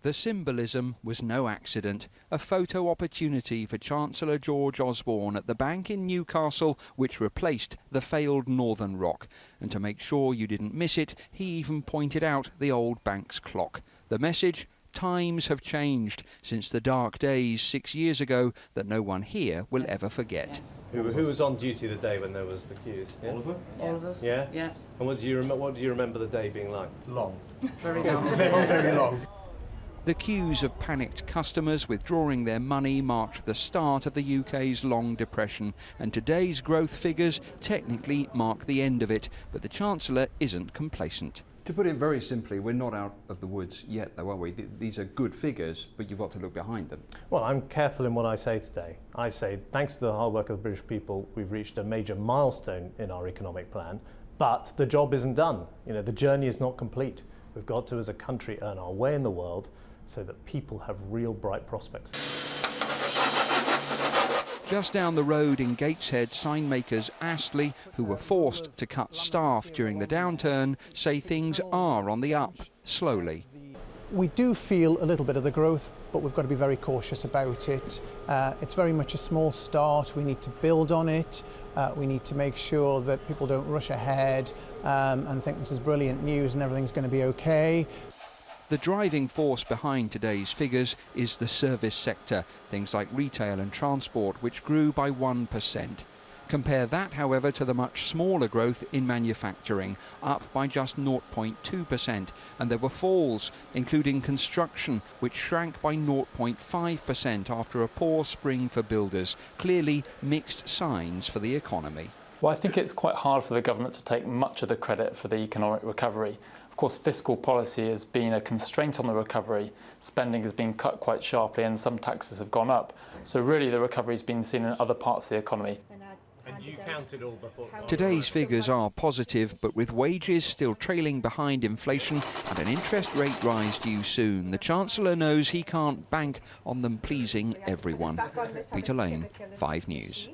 The symbolism was no accident, a photo opportunity for Chancellor George Osborne at the bank in Newcastle, which replaced the failed Northern Rock. And to make sure you didn't miss it, he even pointed out the old bank's clock. The message? Times have changed since the dark days 6 years ago that no one here will ever forget. Who was on duty the day when there was the queues? Yeah? All of us. Yeah? Yeah. And what do you remember the day being like? Long. Very long. Very long. The queues of panicked customers withdrawing their money marked the start of the UK's long depression, and today's growth figures technically mark the end of it, but the Chancellor isn't complacent. To put it very simply, we're not out of the woods yet, though, are we? These are good figures, but you've got to look behind them. Well, I'm careful in what I say today. I say, thanks to the hard work of the British people, we've reached a major milestone in our economic plan, but the job isn't done. You know, the journey is not complete. We've got to, as a country, earn our way in the world so that people have real bright prospects. Just down the road in Gateshead, sign makers Astley, who were forced to cut staff during the downturn, say things are on the up, slowly. We do feel a little bit of the growth, but we've got to be very cautious about it. It's very much a small start. We need to build on it. We need to make sure that people don't rush ahead and think this is brilliant news and everything's going to be okay. The driving force behind today's figures is the service sector, things like retail and transport, which grew by 1%. Compare that, however, to the much smaller growth in manufacturing, up by just 0.2%, and there were falls, including construction, which shrank by 0.5% after a poor spring for builders. Clearly mixed signs for the economy. Well, I think it's quite hard for the government to take much of the credit for the economic recovery. Of course, fiscal policy has been a constraint on the recovery. Spending has been cut quite sharply and some taxes have gone up. So really the recovery has been seen in other parts of the economy. And you counted all before? Today's figures are positive, but with wages still trailing behind inflation and an interest rate rise due soon, the Chancellor knows he can't bank on them pleasing everyone. Peter Lane, 5 News.